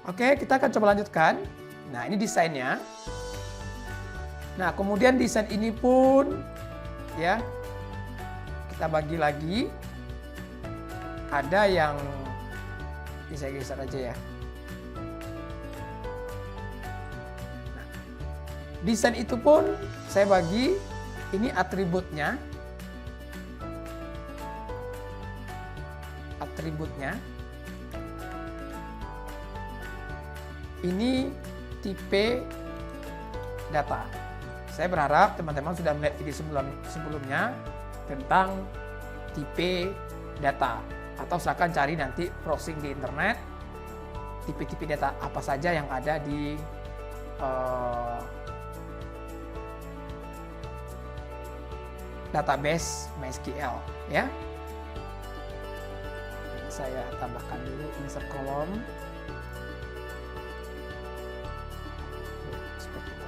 Oke, kita akan coba lanjutkan. Nah, ini desainnya. Nah, kemudian desain ini pun ya kita bagi lagi. Ada yang ini saya geser aja ya. Nah, desain itu pun saya bagi, ini atributnya. Ini tipe data. Saya berharap teman-teman sudah melihat video sebelumnya tentang tipe data. Atau silakan cari nanti browsing di internet, tipe-tipe data apa saja yang ada di database MySQL ya. Ini saya tambahkan dulu insert kolom. Seperti itu.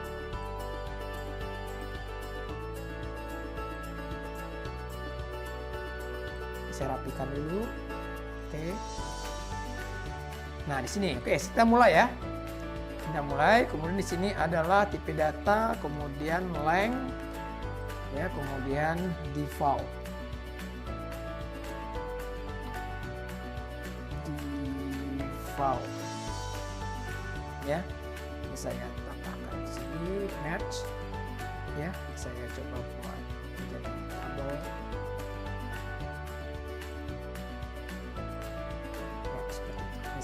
Saya rapikan dulu. Oke. Nah, di sini oke, kita mulai ya. Kita mulai, kemudian di sini adalah tipe data, kemudian length ya, kemudian default. Ya. Ini saya tambahkan di sini match ya. Saya coba buat menjadi tabel.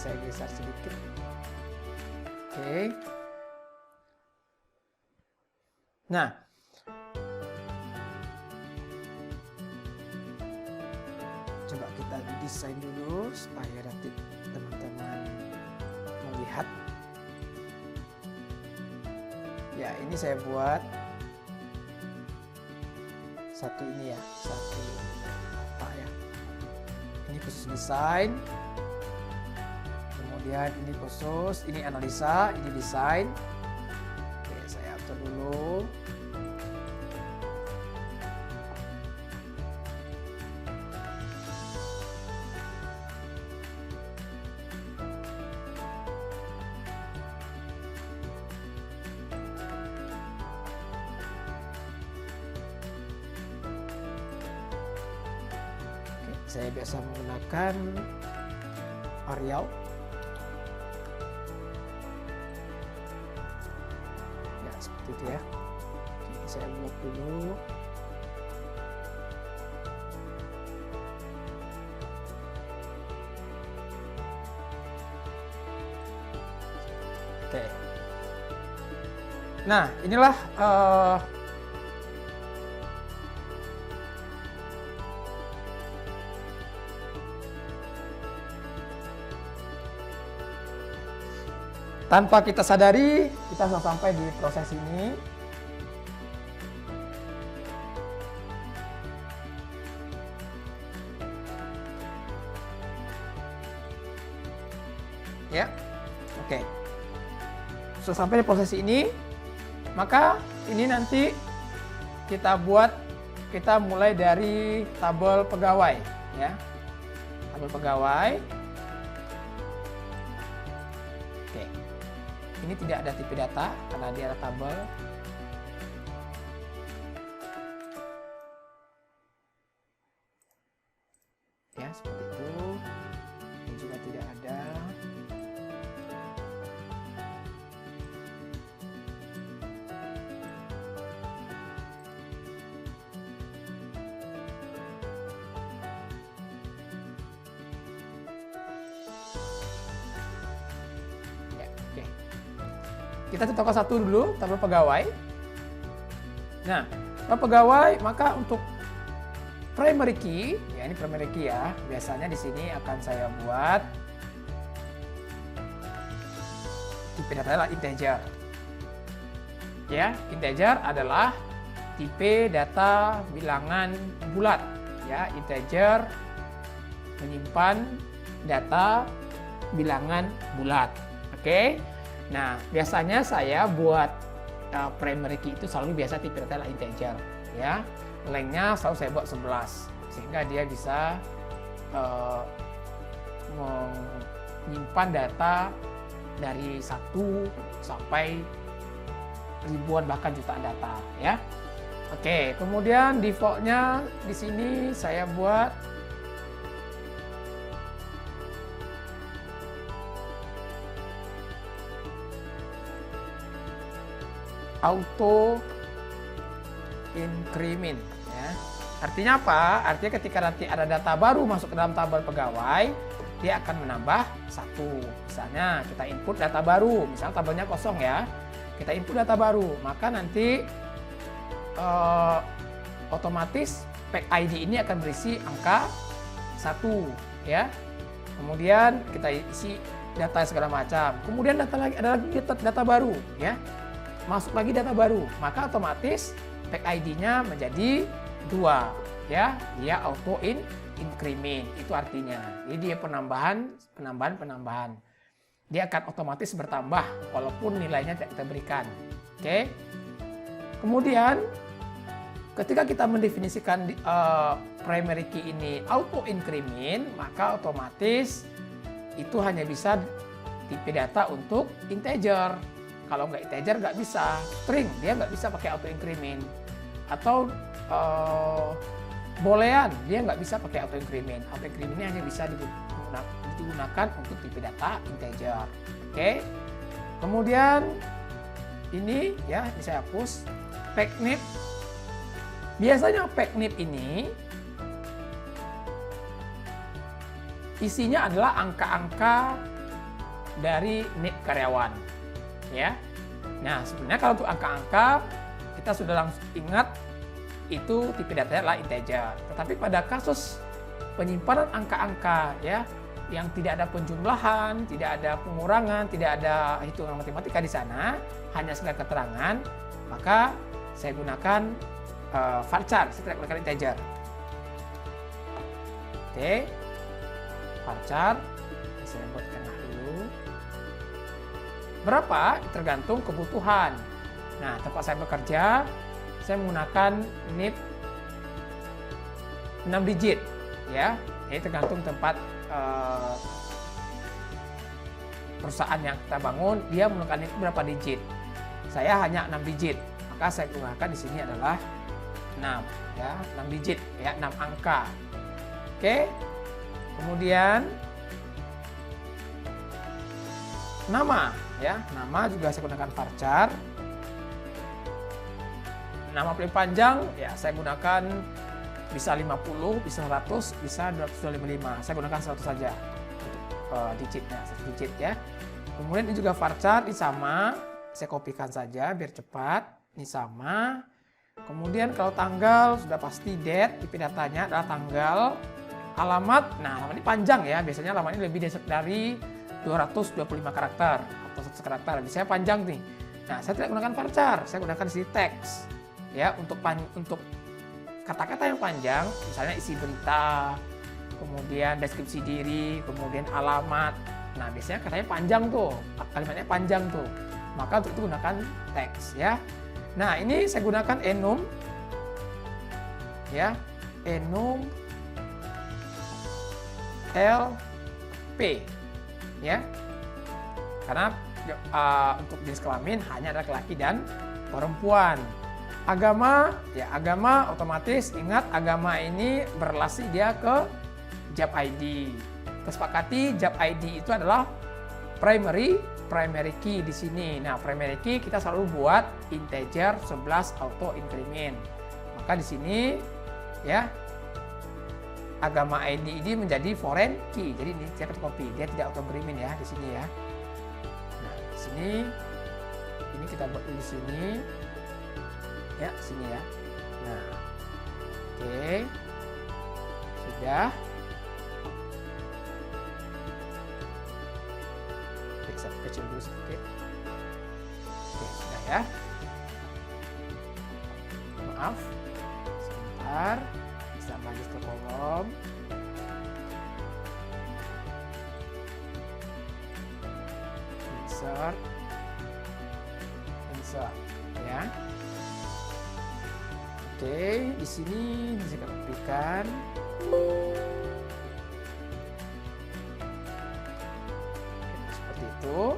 Saya geser sedikit. Oke. Nah, coba kita desain dulu supaya nanti teman-teman melihat. Ya, ini saya buat satu ini ya, satu apa ya. Ini khusus desain. Kemudian ini khusus, ini analisa, ini desain. Oke, saya atur dulu. Oke, saya biasa menggunakan Arial. Seperti itu ya. Oke, saya buat dulu. Oke. Nah, inilah tanpa kita sadari, kita sudah sampai di proses ini. Ya, oke. Sudah sampai di proses ini, maka ini nanti kita mulai dari tabel pegawai, ya. Tabel pegawai. Oke. Ini tidak ada tipe data karena dia ada tabel. Ya, seperti itu. Ini juga tidak ada. Kita contohkan satu dulu, tabel pegawai. Nah, tabel pegawai, maka untuk primary key, ya ini primary key ya, biasanya di sini akan saya buat tipe data adalah integer. Ya, integer adalah tipe data bilangan bulat. Ya, integer menyimpan data bilangan bulat. Oke. Nah, biasanya saya buat primary key itu selalu biasa tipe data adalah integer, ya. Lengthnya selalu saya buat 11 sehingga dia bisa menyimpan data dari 1 sampai ribuan bahkan jutaan data ya. Oke, kemudian defaultnya di sini saya buat auto increment ya. Artinya apa? Artinya ketika nanti ada data baru masuk ke dalam tabel pegawai, dia akan menambah 1. Misalnya kita input data baru, misalnya tabelnya kosong ya. Kita input data baru, maka nanti otomatis pack ID ini akan berisi angka 1 ya. Kemudian kita isi data segala macam. Kemudian ada lagi data baru ya. Masuk lagi data baru, maka otomatis pack ID-nya menjadi 2 ya. Dia auto increment itu artinya. Jadi dia penambahan. Dia akan otomatis bertambah walaupun nilainya tidak kita berikan. Oke. Kemudian ketika kita mendefinisikan primary key ini auto increment, maka otomatis itu hanya bisa tipe data untuk integer. Kalau nggak integer nggak bisa, string dia nggak bisa pakai auto increment. Atau boolean dia nggak bisa pakai auto increment. Auto increment ini hanya bisa digunakan untuk tipe data integer. Oke. Kemudian ini ya saya hapus packnip. Biasanya packnip ini isinya adalah angka-angka dari NIP karyawan ya. Nah, sebenarnya kalau untuk angka-angka kita sudah langsung ingat itu tipe datanya adalah integer. Tetapi pada kasus penyimpanan angka-angka ya yang tidak ada penjumlahan, tidak ada pengurangan, tidak ada hitungan matematika di sana, hanya sekedar keterangan, maka saya gunakan varchar, saya tidak gunakan integer. Oke, varchar, saya buat tengah dulu. Berapa? Tergantung kebutuhan. Nah, tempat saya bekerja, saya menggunakan NIP 6 digit, ya. Ini tergantung tempat perusahaan yang kita bangun, dia menggunakan NIP berapa digit. Saya hanya 6 digit, maka saya gunakan di sini adalah 6, ya, 6 digit, ya, 6 angka. Oke. Kemudian nama, ya, nama juga saya gunakan varchar. Nama paling panjang, ya, saya gunakan bisa 50, bisa 100, bisa 255. Saya gunakan 100 saja untuk digitnya, 1 digit ya. Kemudian ini juga varchar, ini sama, saya kopikan saja biar cepat. Ini sama. Kemudian kalau tanggal sudah pasti date, IP datanya adalah tanggal. Alamat, nah alamat ini panjang ya, biasanya alamat ini lebih dari 225 karakter atau 100 karakter, biasanya panjang nih. Nah, saya tidak gunakan varchar, saya gunakan isi teks ya untuk kata-kata yang panjang, misalnya isi berita, kemudian deskripsi diri, kemudian alamat. Nah, biasanya katanya panjang tuh, kalimatnya panjang tuh. Maka untuk itu gunakan teks ya. Nah, ini saya gunakan enum ya, enum LP ya. Karena untuk jenis kelamin hanya ada laki-laki dan perempuan. Agama, ya agama otomatis ingat agama ini berrelasi dia ke job ID. Kesepakati job ID itu adalah primary key di sini. Nah, primary key kita selalu buat integer 11 auto increment. Maka di sini ya agama ID ini menjadi foreign key. Jadi ini saya copy, dia tidak auto increment ya di sini ya. Nah, di sini ini kita buat di sini. Ya, sini ya. Nah, oke. Sudah. Oke, saya kecil dulu sedikit. Oke, sudah ya. Maaf. Sebentar. Tambah list kolom. Insert. Ya. Oke, di sini bisa kita kopikan. Oke, seperti itu.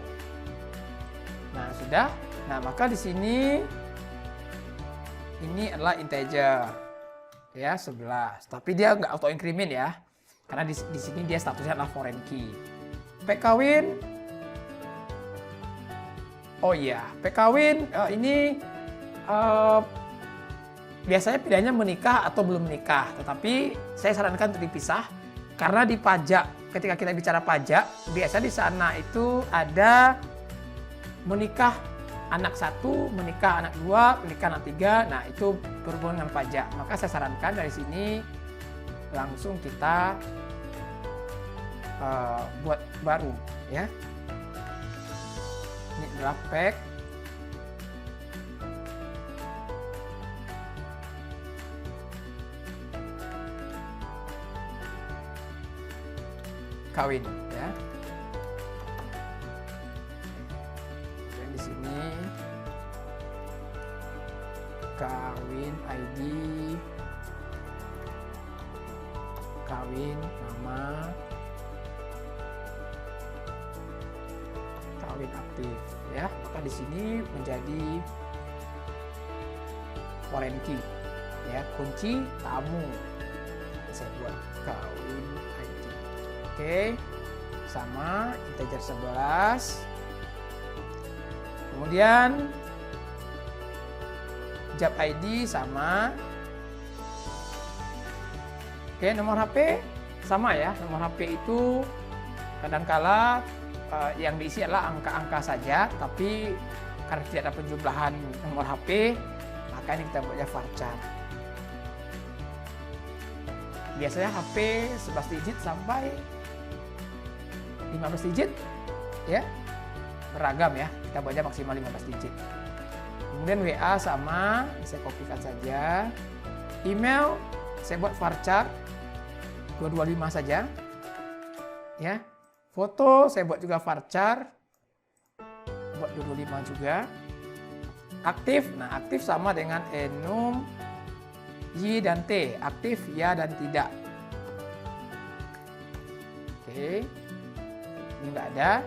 Nah, sudah. Nah, maka di sini ini adalah integer. Ya, 11. Tapi dia nggak auto increment ya. Karena di sini dia statusnya adalah foreign key. P kawin. Oh iya, P kawin ini biasanya pilihannya menikah atau belum menikah. Tetapi saya sarankan untuk dipisah. Karena di pajak, ketika kita bicara pajak, biasanya di sana itu ada menikah anak 1, menikah anak 2, menikah anak 3. Nah, itu berhubungan dengan pajak. Maka saya sarankan dari sini langsung kita buat baru ya. Ini adalah pack kawin ya. Dan di sini kawin ID, kawin nama, kawin aktif ya. Maka di sini menjadi foreign key ya, kunci tamu. Saya buat kawin ID. Oke, sama integer 11. Kemudian job ID sama. Oke, nomor HP sama ya. Nomor HP itu kadangkala yang diisi adalah angka-angka saja, tapi karena tidak ada penjumlahan nomor HP, maka ini kita buatnya varchar. Biasanya HP 11 digit sampai 15 digit ya, beragam ya, kita buatnya maksimal 15 digit. Kemudian WA sama, saya kopikan saja. Email saya buat varchar 225 saja ya. Foto saya buat juga varchar, buat 225 juga. Aktif, nah aktif sama dengan enum, y dan t, aktif ya dan tidak. Oke, ini nggak ada.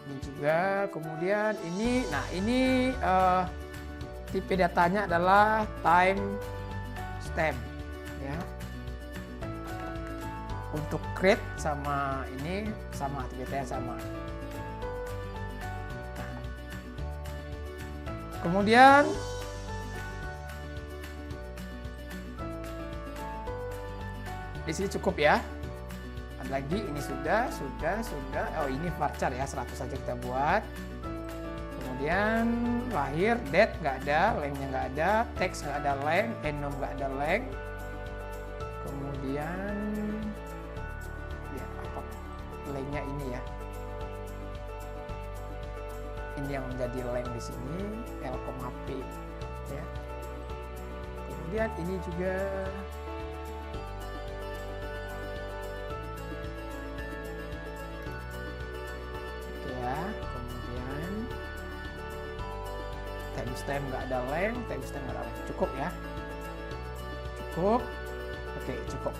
Ini juga, kemudian ini, nah ini tipe datanya adalah time stamp ya. Untuk create sama ini sama, tipe datanya sama. Nah, kemudian di sini cukup ya. Ada lagi, ini sudah. Oh, ini varchar ya, 100 saja kita buat. Kemudian lahir, date nggak ada, length-nya nggak ada, text nggak ada length, enum nggak ada length. Kemudian ya apa length-nya ini ya. Ini yang menjadi length di sini, L,P ya. Kemudian ini juga kemudian timestamp nggak ada length, timestamp nggak ada length. Cukup ya, cukup. Oke, cukup.